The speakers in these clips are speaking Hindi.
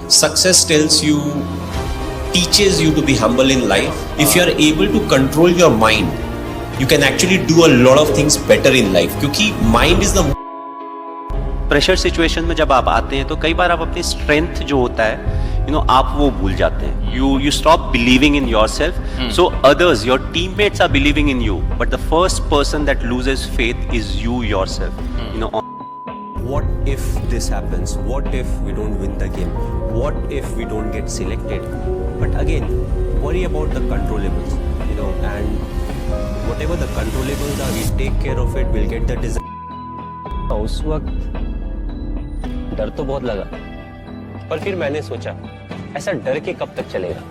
success tells you, teaches you to be humble in life. If you are able to control your mind, you can actually do a lot of things better in life. क्योंकि mind is the pressure situation में जब आप आते हैं तो कई बार आप अपनी स्ट्रेंथ जो होता है आप वो भूल जाते हैं. You stop believing in yourself. So others, your teammates are believing in you, but the first person that loses faith is you yourself. what if this happens, what if we don't win the game, what if we don't get selected. But again, worry about the controllables, and whatever the controllables are, we take care of it, we'll get the desired. उस वक्त डर तो बहुत लगा, पर फिर मैंने सोचा ऐसा डर के कब तक चलेगा.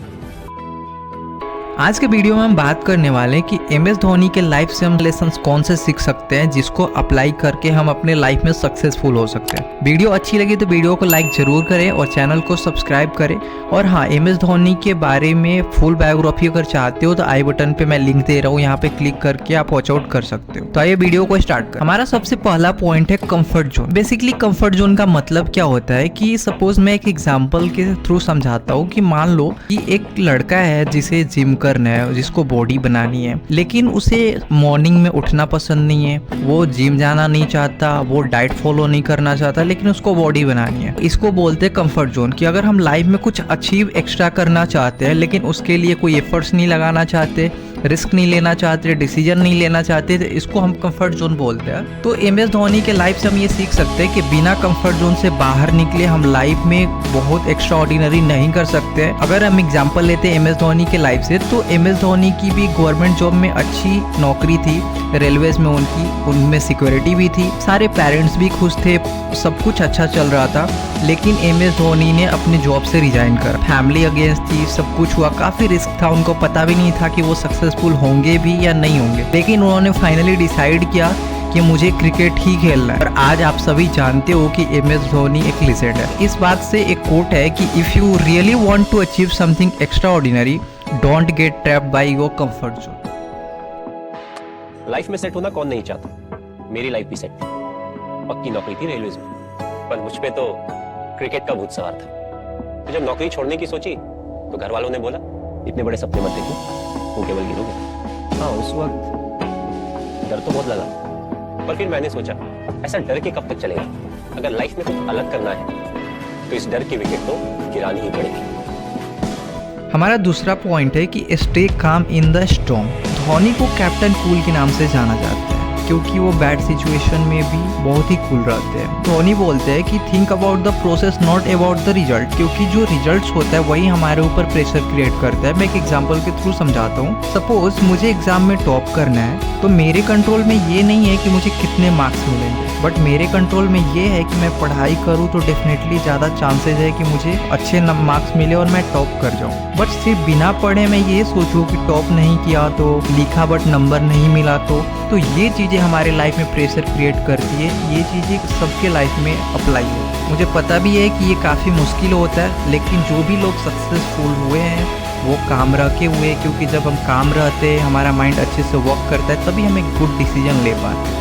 आज के वीडियो में हम बात करने वाले हैं कि एमएस धोनी के लाइफ से हम लेसन्स कौन से सीख सकते हैं जिसको अप्लाई करके हम अपने लाइफ में सक्सेसफुल हो सकते हैं. वीडियो अच्छी लगी तो वीडियो को लाइक जरूर करें और चैनल को सब्सक्राइब करें. और हाँ, एमएस धोनी के बारे में फुल बायोग्राफी अगर चाहते हो तो आई बटन पे मैं लिंक दे रहा हूँ, यहाँ पे क्लिक करके आप वॉच आउट कर सकते हो. तो आइए वीडियो को स्टार्ट कर. हमारा सबसे पहला पॉइंट है comfort zone. Basically comfort zone का मतलब क्या होता है कि सपोज मैं एक एग्जाम्पल के थ्रू समझाता हूँ कि मान लो कि एक लड़का है जिसे जिम करना है, जिसको बॉडी बनानी है, लेकिन उसे मॉर्निंग में उठना पसंद नहीं है, वो जिम जाना नहीं चाहता, वो डाइट फॉलो नहीं करना चाहता, लेकिन उसको बॉडी बनानी है. इसको बोलते हैं कंफर्ट जोन. कि अगर हम लाइफ में कुछ अचीव एक्स्ट्रा करना चाहते हैं लेकिन उसके लिए कोई एफर्ट्स नहीं लगाना चाहते, रिस्क नहीं लेना चाहते, डिसीजन नहीं लेना चाहते, तो इसको हम कंफर्ट जोन बोलते हैं. तो एमएस धोनी के लाइफ से हम ये सीख सकते हैं कि बिना कंफर्ट जोन से बाहर निकले हम लाइफ में बहुत एक्स्ट्रा ऑर्डिनरी नहीं कर सकते. अगर हम एग्जांपल लेते हैं एमएस धोनी के लाइफ से, तो एमएस धोनी की भी गवर्नमेंट जॉब में अच्छी नौकरी थी, रेलवेज में उनमें सिक्योरिटी भी थी, सारे पेरेंट्स भी खुश थे, सब कुछ अच्छा चल रहा था. लेकिन एमएस धोनी ने अपने जॉब से रिजाइन कर, फैमिली अगेंस्ट थी, सब कुछ हुआ, काफी रिस्क था, उनको पता भी नहीं था कि वो सक्सेसफुल होंगे भी या नहीं होंगे. लेकिन उन्होंने फाइनली डिसाइड किया कि मुझे क्रिकेट ही खेलना है. और आज आप सभी जानते हो कि एमएस धोनी एक लेजेंड है. इस बात से एक कोट है कि if you really want to achieve something extraordinary, don't get trapped by your comfort zone. Life में सेट होना कौन नहीं चाहता. मेरी लाइफ भी सेट थी, पक्की नौकरी थी रेलवेज में, पर मुझ पे तो क्रिकेट का भूत सवार था. तो जब नौकरी छोड़ने की सोची तो घर वालों ने बोला इतने बड़े सपने मत देखो, वो केवल गिरोगे. हाँ, उस वक्त डर तो बहुत लगा, पर फिर मैंने सोचा ऐसा डर के कब तक चलेगा. अगर लाइफ में कुछ अलग करना है तो इस डर की विकेट तो गिरानी ही पड़ेगी. हमारा दूसरा पॉइंट है कि stay calm in the storm. Dhoni को कैप्टन कूल के नाम से जाना जाता है क्योंकि वो बैड सिचुएशन में भी बहुत ही कूल रहते हैं. धोनी बोलते हैं कि think about the process not about the result, क्योंकि जो रिजल्ट्स होता है वही हमारे ऊपर प्रेशर क्रिएट करता है. मैं एक एग्जांपल के थ्रू समझाता हूँ. सपोज मुझे एग्जाम में टॉप करना है तो मेरे कंट्रोल में ये नहीं है कि मुझे कितने मार्क्स मिलेंगे, बट मेरे कंट्रोल में ये है कि मैं पढ़ाई करूँ तो डेफिनेटली ज़्यादा चांसेस है कि मुझे अच्छे मार्क्स मिले और मैं टॉप कर जाऊँ. बट सिर्फ बिना पढ़े मैं ये सोचूँ कि टॉप नहीं किया तो, लिखा बट नंबर नहीं मिला तो ये चीज़ें हमारे लाइफ में प्रेशर क्रिएट करती है. ये चीज़ें सबके लाइफ में अप्लाई हो. मुझे पता भी है कि ये काफ़ी मुश्किल होता है, लेकिन जो भी लोग सक्सेसफुल हुए हैं वो काम रखे हुए, क्योंकि जब हम काम रहते हैं, हमारा माइंड अच्छे से वर्क करता है, तभी हम एक गुड डिसीजन ले पाते हैं.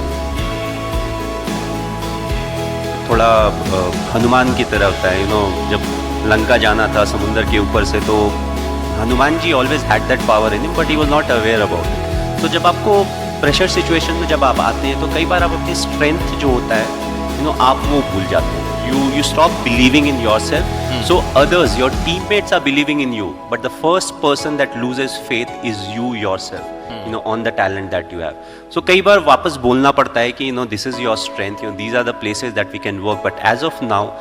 थोड़ा हनुमान की तरह होता है. जब लंका जाना था समुद्र के ऊपर से, तो Hanuman ji always had that power in him, but he was not aware about it. तो जब आपको प्रेशर सिचुएशन में जब आप आते हैं तो कई बार आप अपनी स्ट्रेंथ जो होता है आप वो भूल जाते हैं. you stop believing in yourself. So others, your teammates are believing in you, but the first person that loses faith is you yourself. On the talent that you have. So कई बार वापस बोलना पड़ता है कि this is your strength, these are the places that we can work, but as of now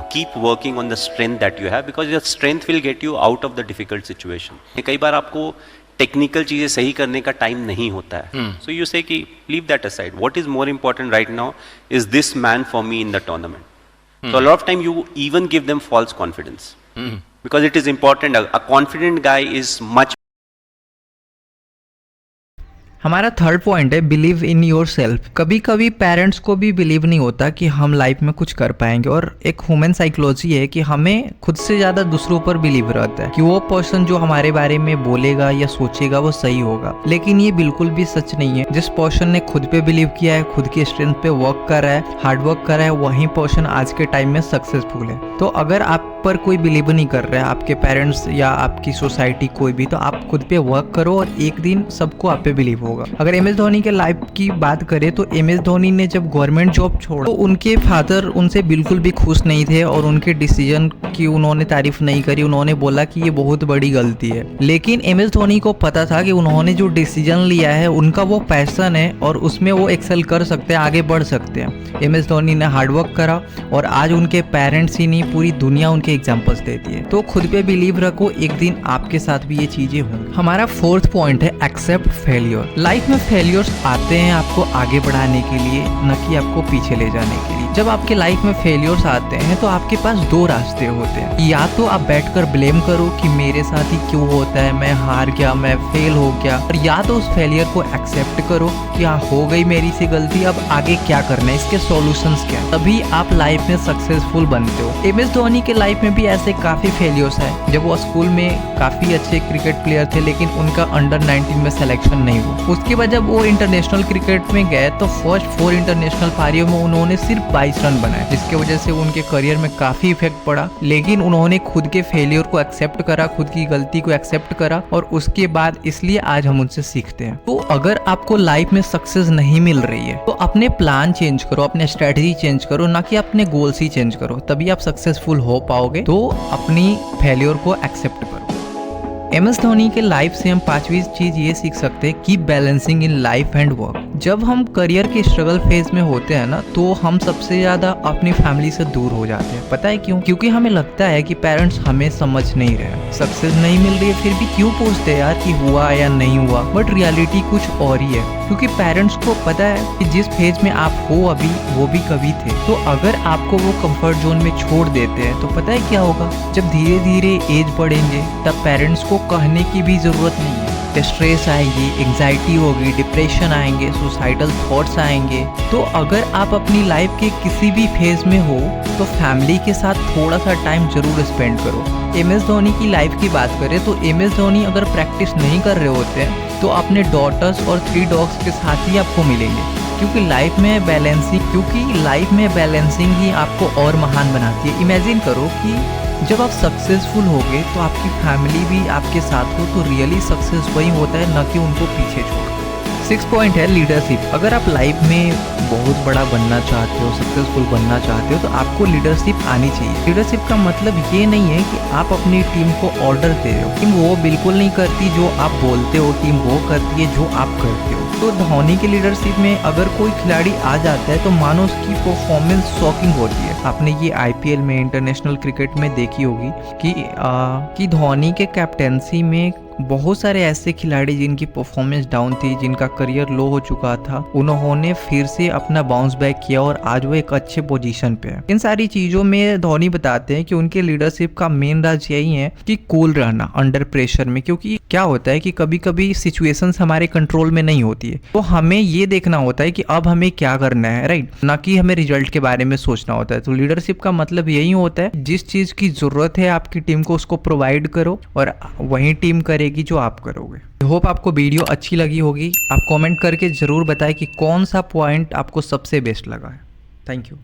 keep working on the strength that you have, because your strength will get you out of the difficult situation. कई बार आपको टेक्निकल चीजें सही करने का टाइम नहीं होता है. So you say कि leave that aside. What is more important right now is this man for me in the tournament. So a lot of time you even give them false confidence, because it is important. A confident guy is much. हमारा थर्ड पॉइंट है बिलीव इन योर सेल्फ। कभी कभी पेरेंट्स को भी बिलीव नहीं होता कि हम लाइफ में कुछ कर पाएंगे, और एक ह्यूमन साइकोलॉजी है कि हमें खुद से ज़्यादा दूसरों पर बिलीव रहता है कि वो पर्सन जो हमारे बारे में बोलेगा या सोचेगा वो सही होगा। लेकिन ये बिल्कुल भी सच नहीं है। जिस पर्सन ने खुद पे बिलीव किया है, खुद की स्ट्रेंथ पे वर्क कर रहा है, हार्ड वर्क कर रहा है, वही पर्सन आज के टाइम में सक्सेसफुल है। तो अगर आप पर कोई बिलीव नहीं कर रहा है, आपके पेरेंट्स या आपकी सोसाइटी कोई भी, तो आप खुद पे वर्क करो और एक दिन सबको आप पे बिलीव होगा। अगर एम एस धोनी के लाइफ की बात करें तो एम एस धोनी ने जब गवर्नमेंट जॉब छोड़ा तो उनके फादर उनसे बिल्कुल भी खुश नहीं थे और उनके डिसीजन की उन्होंने तारीफ नहीं करी। उन्होंने बोला कि ये बहुत बड़ी गलती है। लेकिन एम एस धोनी को पता था कि उन्होंने जो डिसीजन लिया है उनका वो पैशन है और उसमें वो एक्सेल कर सकते हैं, आगे बढ़ सकते हैं। एम एस धोनी ने हार्डवर्क करा और आज उनके पेरेंट्स ही नहीं, पूरी दुनिया उनके एग्जाम्पल्स देती है। तो खुद पे बिलीव रखो, एक दिन आपके साथ भी ये चीजें होंगी। हमारा फोर्थ पॉइंट है एक्सेप्ट फेलियर। लाइफ में फेलियर्स आते हैं आपको आगे बढ़ाने के लिए, न कि आपको पीछे ले जाने के लिए। जब आपके लाइफ में फेलियर्स आते हैं तो आपके पास दो रास्ते होते हैं। या तो आप बैठकर ब्लेम करो कि मेरे साथ ही क्यों होता है, मैं हार गया, मैं फेल हो गया, और या तो उस फेलियर को एक्सेप्ट करो कि हाँ हो गई मेरी से गलती, अब आगे क्या करना है, इसके सॉल्यूशंस क्या है, तभी आप लाइफ में सक्सेसफुल बनते हो। एम एस धोनी के लाइफ में भी ऐसे काफी फेलियर्स है। जब वो स्कूल में काफी अच्छे क्रिकेट प्लेयर थे लेकिन उनका अंडर 19 में सिलेक्शन नहीं हुआ। उसके बाद जब वो इंटरनेशनल क्रिकेट में गए तो फर्स्ट 4 इंटरनेशनल पारियों में उन्होंने सिर्फ 22 रन बनाए, जिसके वजह से उनके करियर में काफी इफेक्ट पड़ा। लेकिन उन्होंने खुद के फेलियर को एक्सेप्ट करा, खुद की गलती को एक्सेप्ट करा, और उसके बाद इसलिए आज हम उनसे सीखते हैं। तो अगर आपको लाइफ में सक्सेस नहीं मिल रही है तो अपने प्लान चेंज करो, अपने स्ट्रेटजी चेंज करो, ना कि अपने गोल्स ही चेंज करो, तभी आप सक्सेसफुल हो पाओगे। तो अपनी फेलियर को एक्सेप्ट करो। एम एस धोनी के लाइफ से हम 5वीं चीज ये सीख सकते हैं, keep balancing in life and work. जब हम करियर के स्ट्रगल फेज में होते हैं ना, तो हम सबसे ज्यादा अपनी फैमिली से दूर हो जाते हैं। पता है क्यों? क्योंकि हमें लगता है कि पेरेंट्स हमें समझ नहीं रहे, सक्सेस नहीं मिल रही है, फिर भी क्यों पूछते हैं यार कि हुआ या नहीं हुआ। बट रियलिटी कुछ और ही है, क्योंकि पेरेंट्स को पता है कि जिस फेज में आप हो अभी वो भी कभी थे। तो अगर आपको वो कंफर्ट जोन में छोड़ देते हैं तो पता है क्या होगा, जब धीरे धीरे एज बढ़ेंगे तब पेरेंट्स को कहने की भी जरूरत नहीं है। स्ट्रेस आएगी, एंजाइटी होगी, डिप्रेशन आएंगे, सुसाइडल थॉट्स आएंगे। तो अगर आप अपनी लाइफ के किसी भी फेज में हो तो फैमिली के साथ थोड़ा सा टाइम जरूर स्पेंड करो। एम एस धोनी की लाइफ की बात करें तो एम एस धोनी अगर प्रैक्टिस नहीं कर रहे होते हैं तो अपने डॉटर्स और 3 डॉग्स के साथ ही आपको मिलेंगे, क्योंकि लाइफ में बैलेंसिंग ही आपको और महान बनाती है। इमेजिन करो कि जब आप सक्सेसफुल होगे तो आपकी फैमिली भी आपके साथ हो, तो रियली सक्सेस वही होता है, न कि उनको पीछे छोड़। 6 पॉइंट है लीडरशिप। अगर आप लाइफ में बहुत बड़ा बनना चाहते हो, सक्सेसफुल बनना चाहते हो, तो आपको लीडरशिप आनी चाहिए। लीडरशिप का मतलब ये नहीं है कि आप अपनी टीम को ऑर्डर दे रहे हो। टीम वो बिल्कुल नहीं करती जो आप बोलते हो, टीम वो करती है जो आप करते हो। तो धोनी की लीडरशिप में अगर कोई खिलाड़ी आ जाता है तो मानो उसकी परफॉर्मेंस शॉकिंग होती है। आपने ये IPL में, इंटरनेशनल क्रिकेट में देखी होगी कि धोनी के कैप्टेंसी में बहुत सारे ऐसे खिलाड़ी जिनकी परफॉर्मेंस डाउन थी, जिनका करियर लो हो चुका था, उन्होंने फिर से अपना बाउंस बैक किया और आज वो एक अच्छे पोजीशन पे है। इन सारी चीजों में धोनी बताते हैं कि उनके लीडरशिप का मेन राज यही है कि कूल रहना अंडर प्रेशर में, क्योंकि क्या होता है कि कभी कभी सिचुएशंस हमारे कंट्रोल में नहीं होती है। तो हमें ये देखना होता है कि अब हमें क्या करना है, राइट, ना कि हमें रिजल्ट के बारे में सोचना होता है। तो लीडरशिप का मतलब यही होता है, जिस चीज की जरूरत है आपकी टीम को, उसको प्रोवाइड करो और वही टीम करेगी जो आप करोगे। होप आपको वीडियो अच्छी लगी होगी। आप कमेंट करके जरूर बताएं कि कौन सा पॉइंट आपको सबसे बेस्ट लगा है। Thank you.